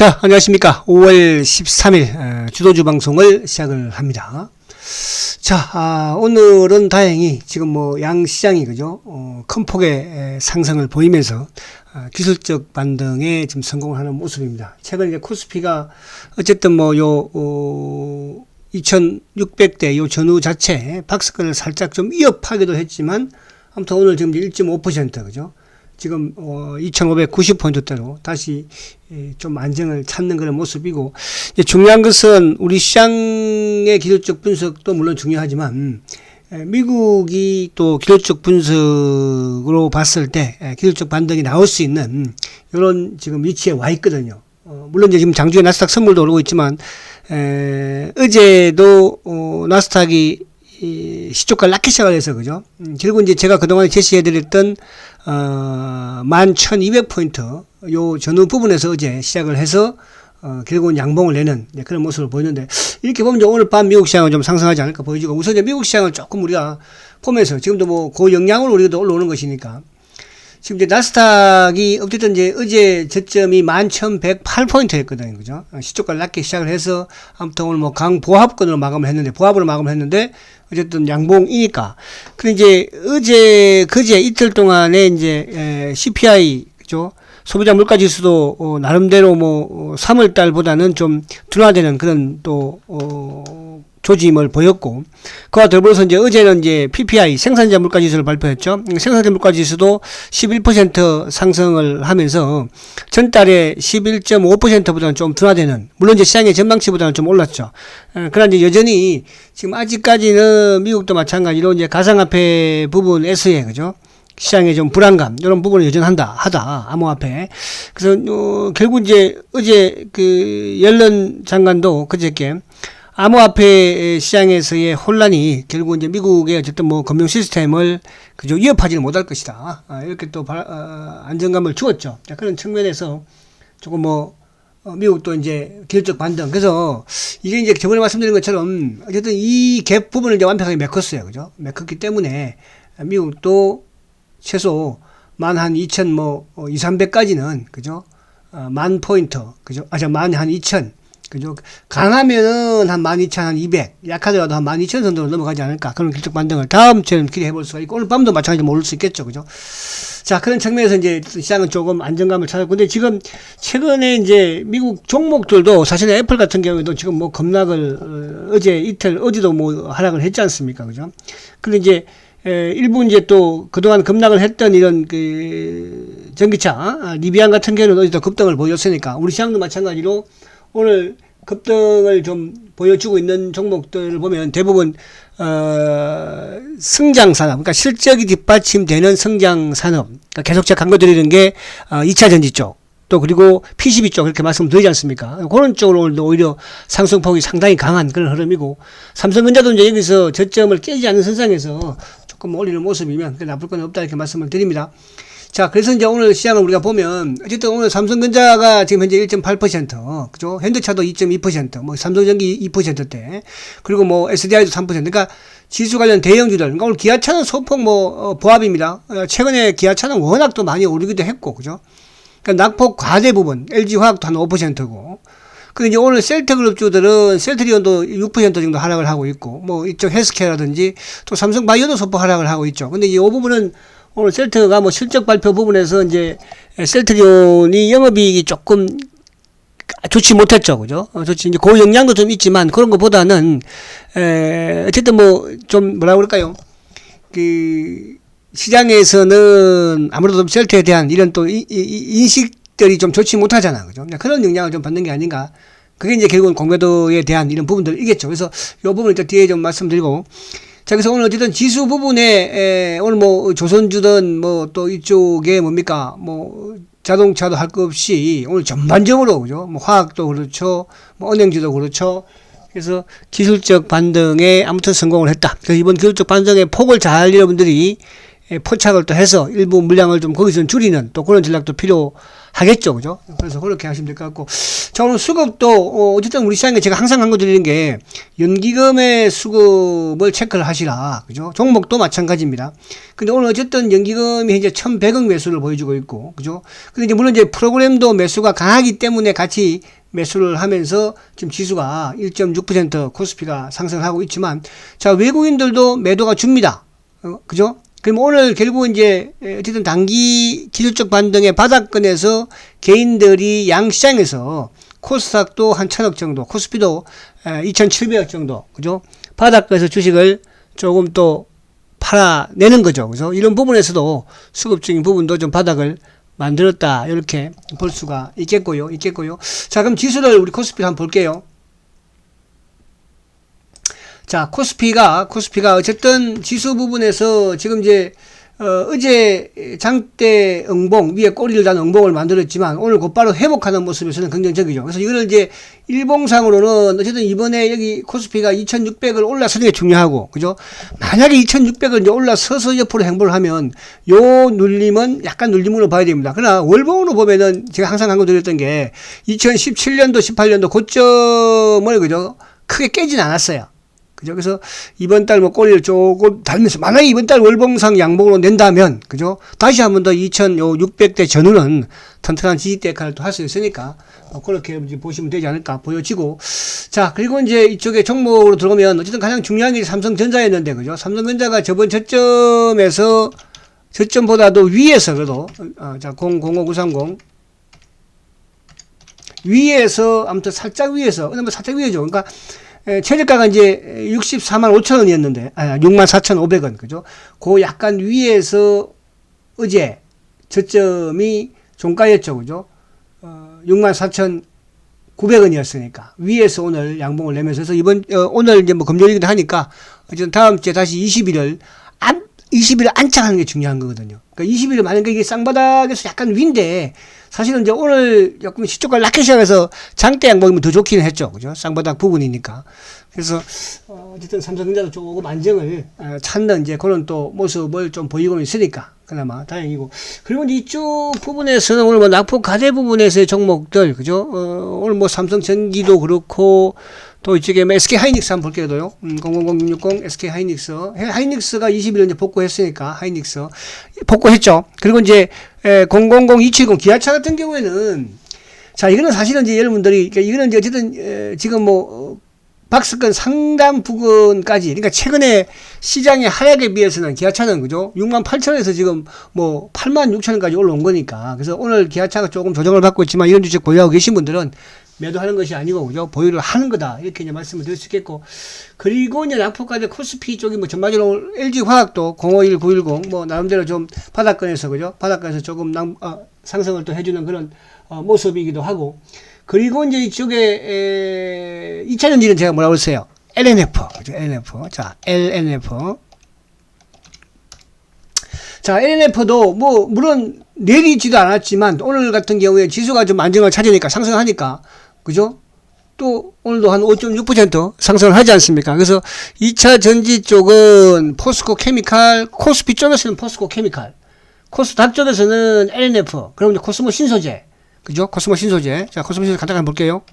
자, 안녕하십니까. 5월 13일 주도주 방송을 시작을 합니다. 자, 오늘은 다행히 지금 뭐 양시장이 그죠? 큰 폭의 상승을 보이면서 기술적 반등에 지금 성공을 하는 모습입니다. 최근 이제 코스피가 어쨌든 뭐 2600대 요 전후 자체 박스권을 살짝 좀 위협하기도 했지만 아무튼 오늘 지금 1.5% 그죠? 지금 2590포인트대로 다시 좀 안정을 찾는 그런 모습이고, 이제 중요한 것은 우리 시장의 기술적 분석도 물론 중요하지만 미국이 또 기술적 분석으로 봤을 때 기술적 반등이 나올 수 있는 이런 지금 위치에 와 있거든요. 물론 이제 지금 장중에 나스닥 선물도 오르고 있지만 어제도 나스닥이 시초가 낮게 시작을 해서 그죠? 결국 이제 제가 그동안 제시해드렸던 11,200포인트 요 전후 부분에서 어제 시작을 해서 결국은 양봉을 내는 그런 모습을 보이는데, 이렇게 보면 오늘 밤 미국 시장은 좀 상승하지 않을까 보여지고, 우선 이제 미국 시장을 조금 우리가 보면서 지금도 뭐 고영향으로 우리가 올라오는 것이니까, 지금 이제 나스닥이 어쨌든 이제 어제 저점이 11,108포인트였거든요. 그죠? 시초가 낮게 시작을 해서 아무튼 오늘 뭐 강보합권으로 마감을 했는데, 보합으로 마감을 했는데, 어쨌든 양봉이니까. 근데 이제 어제, 그제 이틀 동안에 이제 CPI, 그죠? 소비자 물가 지수도 나름대로 뭐 3월 달보다는 좀 둔화되는 그런 또 조짐을 보였고, 그와 더불어서 이제 어제는 이제 PPI 생산자 물가 지수를 발표했죠. 생산자 물가 지수도 11% 상승을 하면서 전달에 11.5%보다는 좀 둔화되는, 물론 이제 시장의 전망치보다는 좀 올랐죠. 그러나 이제 여전히 지금 아직까지는 미국도 마찬가지로 이제 가상화폐 부분에서의 그죠? 시장의 좀 불안감, 이런 부분은 여전하다, 암호화폐. 그래서, 결국 이제 어제 옐런 장관도 그저께 암호화폐 시장에서의 혼란이 결국 이제 미국의 어쨌든 뭐 금융 시스템을 그저 위협하지는 못할 것이다. 이렇게 또 안정감을 주었죠. 그런 측면에서 조금 뭐 미국도 이제 기술적 반등. 그래서 이게 이제 저번에 말씀드린 것처럼 어쨌든 이 갭 부분을 이제 완벽하게 메꿨어요. 그죠? 메꿨기 때문에 미국도 최소 만 한 2,000 뭐 2,300까지는 그죠? 만 포인트 그죠? 만 한 2,000 그죠? 강하면은 한 12,000, 한 200, 약하더라도 한 12,000 정도로 넘어가지 않을까. 그런 기술적 반등을 다음 주에는 기대해 볼 수가 있고, 오늘 밤도 마찬가지로 오를 수 있겠죠. 그죠? 자, 그런 측면에서 이제 시장은 조금 안정감을 찾았고, 근데 지금 최근에 이제 미국 종목들도 사실 애플 같은 경우에도 지금 뭐 급락을 어제도 뭐 하락을 했지 않습니까? 그죠? 근데 이제 일부 이제 또 그동안 급락을 했던 이런 전기차, 리비안 같은 경우는 어제도 급등을 보였으니까 우리 시장도 마찬가지로 오늘 급등을 좀 보여주고 있는 종목들을 보면 대부분 성장산업, 그러니까 실적이 뒷받침되는 성장산업, 그러니까 계속 제가 강조드리는 게 2차 전지 쪽, 또 그리고 PCB 쪽 그렇게 말씀드리지 않습니까? 그런 쪽으로 오히려 상승폭이 상당히 강한 그런 흐름이고, 삼성전자도 이제 여기서 저점을 깨지 않는 선상에서 조금 올리는 모습이면 나쁠 건 없다 이렇게 말씀을 드립니다. 자, 그래서 이제 오늘 시장을 우리가 보면, 어쨌든 오늘 삼성전자가 지금 현재 1.8%, 그죠? 현대차도 2.2%, 뭐 삼성전기 2%대, 그리고 뭐 SDI도 3%. 그러니까 지수 관련 대형주들, 그러니까 오늘 기아차는 소폭 뭐 보합입니다. 최근에 기아차는 워낙 또 많이 오르기도 했고, 그죠? 그러니까 낙폭 과대 부분, LG화학도 한 5%고, 근데 이제 오늘 셀트그룹주들은 셀트리온도 6% 정도 하락을 하고 있고, 뭐 이쪽 헬스케어라든지 또 삼성바이오도 소폭 하락을 하고 있죠. 근데 이 부분은 오늘 셀트가 뭐 실적 발표 부분에서 이제 셀트리온이 영업이익이 조금 좋지 못했죠. 그죠? 좋지. 이제 고영향도 좀 있지만 그런 것보다는, 어쨌든 뭐 좀 뭐라 그럴까요? 시장에서는 아무래도 셀트에 대한 이런 또 인식들이 좀 좋지 못하잖아. 그죠? 그런 영향을 좀 받는 게 아닌가. 그게 이제 결국은 공매도에 대한 이런 부분들이겠죠. 그래서 이 부분을 일단 뒤에 좀 말씀드리고, 자, 그래서 오늘 어쨌든 지수 부분에, 오늘 뭐 조선주든 뭐 또 이쪽에 뭡니까, 뭐 자동차도 할 것 없이 오늘 전반적으로, 그죠? 뭐 화학도 그렇죠. 뭐 은행주도 그렇죠. 그래서 기술적 반등에 아무튼 성공을 했다. 그래서 이번 기술적 반등의 폭을 잘 여러분들이 포착을 또 해서 일부 물량을 좀 거기서 줄이는 또 그런 전략도 필요하겠죠. 그죠? 그래서 그렇게 하시면 될 것 같고. 자, 오늘 수급도, 어쨌든 우리 시장에 제가 항상 강조드리는 게 연기금의 수급을 체크를 하시라. 그죠? 종목도 마찬가지입니다. 근데 오늘 어쨌든 연기금이 이제 1,100억 매수를 보여주고 있고, 그죠? 근데 이제 물론 이제 프로그램도 매수가 강하기 때문에 같이 매수를 하면서 지금 지수가 1.6% 코스피가 상승을 하고 있지만, 자, 외국인들도 매도가 줍니다. 그죠? 그럼 오늘 결국 이제 어쨌든 단기 기술적 반등의 바닥권에서 개인들이 양시장에서 코스닥도 한 1,000억 정도, 코스피도 2,700억 정도, 그죠? 바닥권에서 주식을 조금 또 팔아내는 거죠. 그래서 이런 부분에서도 수급적인 부분도 좀 바닥을 만들었다. 이렇게 볼 수가 있겠고요. 자, 그럼 지수를 우리 코스피를 한번 볼게요. 자, 코스피가 어쨌든 지수 부분에서 지금 이제, 어제 장대 응봉, 위에 꼬리를 단 응봉을 만들었지만 오늘 곧바로 회복하는 모습에서는 긍정적이죠. 그래서 이거를 이제 일봉상으로는 어쨌든 이번에 여기 코스피가 2600을 올라서는 게 중요하고, 그죠? 만약에 2600을 이제 올라서서 옆으로 행보를 하면 요 눌림은 약간 눌림으로 봐야 됩니다. 그러나 월봉으로 보면은 제가 항상 강조드렸던 게 2017년도, 18년도 고점을, 그죠? 크게 깨진 않았어요. 그죠? 그래서 이번 달 뭐 꼬리를 조금 달면서 만약에 이번 달 월봉상 양봉으로 낸다면, 그죠? 다시 한 번 더 2600대 전후는 튼튼한 지지대 역할을 또 할 수 있으니까 그렇게 보시면 되지 않을까 보여지고. 자, 그리고 이제 이쪽에 종목으로 들어오면 어쨌든 가장 중요한 게 삼성전자였는데, 그죠? 삼성전자가 저번 저점에서 저점보다도 위에서 그래도 자, 005930 위에서 아무튼 살짝 위에서 살짝 위에죠. 그러니까 최저가가 이제 64만 5천 원이었는데, 64,500원, 그죠? 그 약간 위에서 어제 저점이 종가였죠, 그죠? 64,900원이었으니까. 위에서 오늘 양봉을 내면서, 그래서 오늘 이제 뭐 금요일이기도 하니까, 어쨌든 다음 주에 다시 20일을 안착하는 게 중요한 거거든요. 그러니까 20일을 만약에 이게 쌍바닥에서 약간 위인데, 사실은 이제 오늘 조금 시초가 낮게 시작해서 장대 양봉이면 더 좋기는 했죠. 그죠? 쌍바닥 부분이니까. 그래서, 어쨌든 삼성전자도 조금 안정을 찾는 이제 그런 또 모습을 좀 보이고 있으니까. 그나마 다행이고. 그리고 이제 이쪽 부분에서는 오늘 뭐 낙폭 가대 부분에서의 종목들, 그죠? 오늘 뭐 삼성전기도 그렇고, 또 이쪽에 뭐 SK 하이닉스 한번 볼게요. 000660 SK 하이닉스. 하이닉스가 20일 이제 복구했으니까, 하이닉스. 복구했죠. 그리고 이제 000270 기아차 같은 경우에는, 자, 이거는 사실은 이제 여러분들이, 그러니까 이거는 이제 어쨌든, 지금 뭐, 박스권 상단 부근까지, 그러니까 최근에 시장의 하락에 비해서는 기아차는, 그죠? 68,000원에서 지금 뭐 86,000원까지 올라온 거니까. 그래서 오늘 기아차가 조금 조정을 받고 있지만 이런 주식 보유하고 계신 분들은 매도하는 것이 아니고, 그죠? 보유를 하는 거다. 이렇게 이제 말씀을 드릴 수 있겠고. 그리고 이제 낙폭가대 코스피 쪽이 뭐 전반적으로 LG화학도 051910 뭐 나름대로 좀 바닥권에서, 그죠? 바닥권에서 조금 상승을 또 해주는 그런 모습이기도 하고. 그리고 이제 이쪽에 2차전지는 제가 뭐라고 했어요? LNF. 그죠? LNF. 자, LNF. 자, LNF도 뭐 물론 내리지도 않았지만 오늘 같은 경우에 지수가 좀 안정을 찾으니까 상승하니까, 그죠? 또 오늘도 한 5.6% 상승을 하지 않습니까? 그래서 2차 전지 쪽은 포스코 케미칼, 코스피 쪽에서는 포스코 케미칼, 코스닥 쪽에서는 LNF, 그럼 이제 코스모 신소재, 그죠? 코스모 신소재. 자, 코스모 신소재 간단히 볼게요.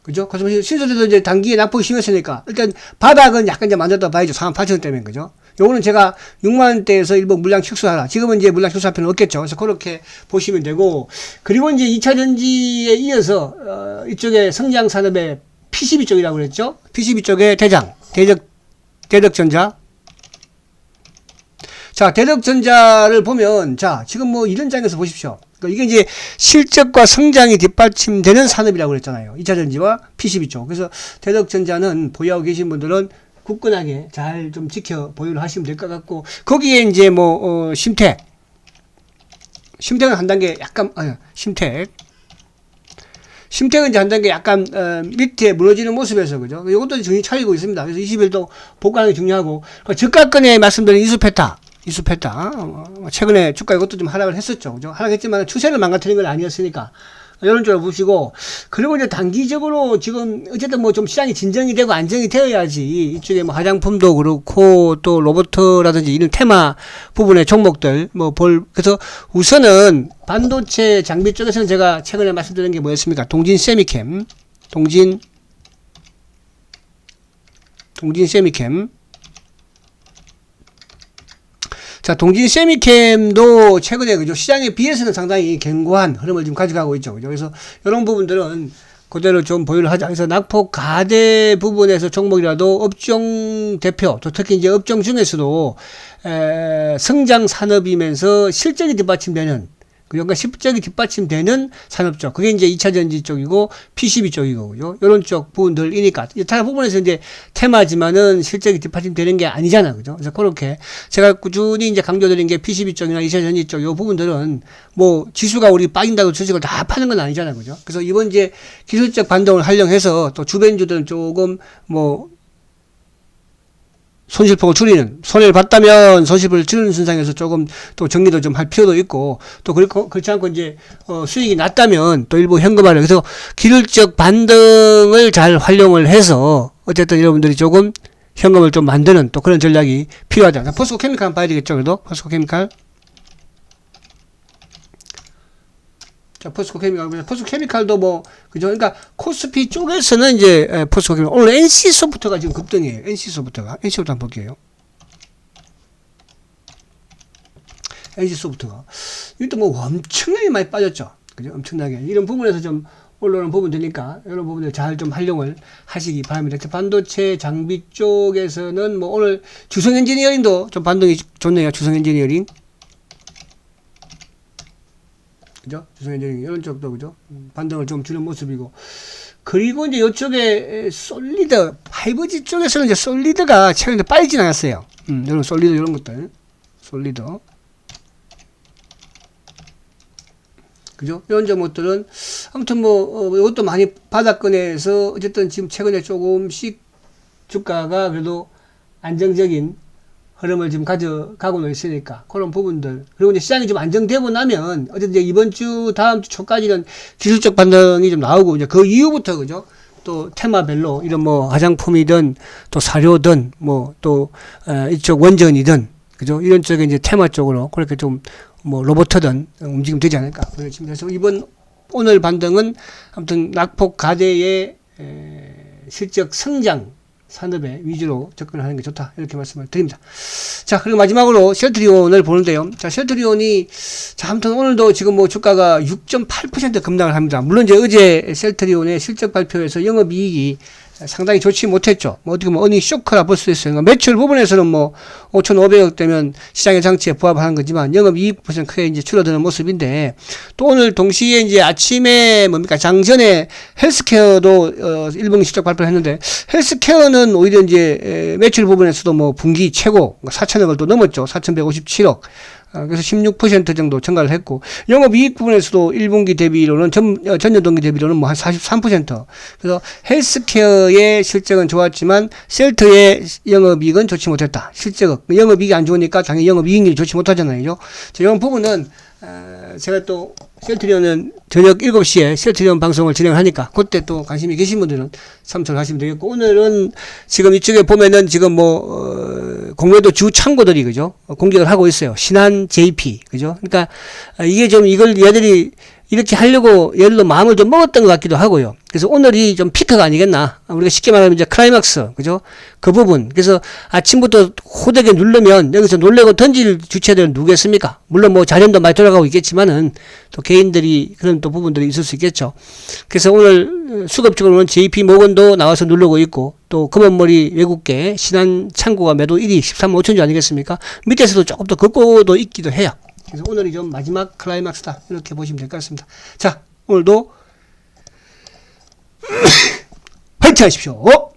그죠? 코스모 신소재도 이제 단기에 낙폭이 심했으니까 일단 바닥은 약간 이제 만졌다 봐야죠. 48,000원 때문에, 그죠? 요거는 제가 6만원대에서 일부 물량 축소하라. 지금은 이제 물량 축소할 필요는 없겠죠. 그래서 그렇게 보시면 되고, 그리고 이제 2차전지에 이어서 이쪽에 성장산업의 PCB 쪽이라고 그랬죠. PCB 쪽의 대덕전자. 자, 대덕전자를 보면, 자, 지금 뭐 이런 장에서 보십시오. 이게 이제 실적과 성장이 뒷받침되는 산업이라고 그랬잖아요. 2차전지와 PCB 쪽. 그래서 대덕전자는 보유하고 계신 분들은 굳건하게 잘 좀 지켜 보유를 하시면 될 것 같고, 거기에 이제 뭐, 심택은 한 단계 약간, 심택은 이제 한 단계 약간, 밑에 무너지는 모습에서, 그죠? 이것도 정신 차리고 있습니다. 그래서 20일도 복구하는 게 중요하고, 저가권에 말씀드린 이수페타. 최근에 주가 이것도 좀 하락을 했었죠. 그죠? 하락했지만 추세를 망가뜨린 건 아니었으니까. 이런 쪽으로 보시고, 그리고 이제 단기적으로 지금 어쨌든 뭐 좀 시장이 진정이 되고 안정이 되어야지 이쪽에 뭐 화장품도 그렇고 또 로봇라든지 이런 테마 부분의 종목들 그래서 우선은 반도체 장비 쪽에서는 제가 최근에 말씀드린 게 뭐였습니까? 동진 세미캠. 자, 동진 세미캠도 최근에 그죠? 시장에 비해서는 상당히 견고한 흐름을 지금 가져가고 있죠. 그죠? 그래서 이런 부분들은 그대로 좀 보유를 하자. 그래서 낙폭 가대 부분에서 종목이라도 업종 대표, 또 특히 이제 업종 중에서도 성장 산업이면서 실적이 뒷받침되는, 그러니까 실적이 뒷받침되는 산업 쪽, 그게 이제 2차 전지 쪽이고 PCB 쪽이고, 그죠? 이런 쪽 부분들이니까 다른 부분에서 이제 테마지만은 실적이 뒷받침되는 게 아니잖아, 그죠? 그래서 그렇게 제가 꾸준히 이제 강조드린 게 PCB 쪽이나 2차 전지 쪽, 요 부분들은 뭐 지수가 우리 빠진다고 주식을 다 파는 건 아니잖아, 그죠? 그래서 이번 이제 기술적 반등을 활용해서 또 주변주들은 조금 뭐 손실폭을 줄이는, 손해를 봤다면 손실을 줄이는 선상에서 조금 또 정리도 좀 할 필요도 있고, 또 그렇지 않고 이제 수익이 낮다면 또 일부 현금화를, 그래서 기술적 반등을 잘 활용을 해서 어쨌든 여러분들이 조금 현금을 좀 만드는 또 그런 전략이 필요하다. 포스코 케미칼 한번 봐야 되겠죠, 그래도 포스코 케미칼. 자, 포스코 케미칼도 뭐, 그죠? 그러니까, 코스피 쪽에서는 이제, 포스코 케미칼. 오늘 NC소프트가 지금 급등이에요. NC소프트가 한번 볼게요. NC소프트가. 이것도 뭐 엄청나게 많이 빠졌죠. 그죠? 엄청나게. 이런 부분에서 좀 올라오는 부분들이니까, 이런 부분들 잘 좀 활용을 하시기 바랍니다. 반도체 장비 쪽에서는 뭐 오늘 주성 엔지니어링도 좀 반등이 좋네요. 주성 엔지니어링. 그죠? 주성엔지니어링 이런 쪽도 그죠? 반등을 좀 주는 모습이고, 그리고 이제 이쪽에 솔리드 5G 쪽에서는 이제 솔리드가 최근에 빠지진 않았어요. 이런 솔리드 이런 것들, 솔리드, 그죠? 이런 것들은 아무튼 뭐 이것도 많이 바닥권에서 어쨌든 지금 최근에 조금씩 주가가 그래도 안정적인 흐름을 지금 가져가고는 있으니까, 그런 부분들. 그리고 이제 시장이 좀 안정되고 나면, 어쨌든 이제 이번 주, 다음 주 초까지는 기술적 반등이 좀 나오고, 이제 그 이후부터, 그죠? 또 테마별로, 이런 뭐 화장품이든, 또 사료든, 뭐 또, 이쪽 원전이든, 그죠? 이런 쪽에 이제 테마 쪽으로, 그렇게 좀, 뭐 로봇이든 움직이면 되지 않을까. 그래서 오늘 반등은 아무튼 낙폭 가대의 실적 성장, 산업에 위주로 접근하는 게 좋다, 이렇게 말씀을 드립니다. 자, 그리고 마지막으로 셀트리온을 보는데요. 자, 셀트리온이, 자, 아무튼 오늘도 지금 뭐 주가가 6.8% 급락을 합니다. 물론 이제 어제 셀트리온의 실적 발표에서 영업이익이 상당히 좋지 못했죠. 뭐 어떻게 보면 어닝 쇼크라 볼 수 있어요. 그러니까 매출 부분에서는 뭐 5,500억 되면 시장의 장치에 부합하는 거지만 영업이익 부분 크게 이제 줄어드는 모습인데, 또 오늘 동시에 이제 아침에 뭡니까 장전에 헬스케어도 1분기 실적 발표를 했는데, 헬스케어는 오히려 이제 매출 부분에서도 뭐 분기 최고 4천억을 또 넘었죠. 4,157억. 그래서 16% 정도 증가를 했고, 영업이익 부분에서도 1분기 대비로는 전년 동기 대비로는 뭐 한 43%. 그래서 헬스케어의 실적은 좋았지만 셀트의 영업이익은 좋지 못했다. 실적, 영업이익이 안 좋으니까 당연히 영업이익률이 좋지 못하잖아요. 이런 부분은 제가 또 셀트리온은 저녁 7시에 셀트리온 방송을 진행하니까 그때 또 관심이 계신 분들은 참석을 하시면 되겠고, 오늘은 지금 이쪽에 보면은 지금 뭐 공매도 주 창고들이 그죠? 공격을 하고 있어요. 신한 JP 그죠? 그러니까 이게 좀 이걸 얘들이 이렇게 하려고 얘들도 마음을 좀 먹었던 것 같기도 하고요. 그래서 오늘이 좀 피크가 아니겠나. 우리가 쉽게 말하면 이제 클라이막스, 그죠? 그 부분. 그래서 아침부터 호되게 누르면 여기서 놀래고 던질 주체들은 누구겠습니까? 물론 뭐 자연도 많이 돌아가고 있겠지만은 또 개인들이 그런 또 부분들이 있을 수 있겠죠. 그래서 오늘 수급적으로는 JP 모건도 나와서 누르고 있고, 또 검은머리 외국계 신한 창고가 매도 1위 13만 5천주 아니겠습니까? 밑에서도 조금 더 걷고도 있기도 해요. 그래서 오늘이 좀 마지막 클라이막스다, 이렇게 보시면 될 것 같습니다. 자, 오늘도 화이팅 하십시오.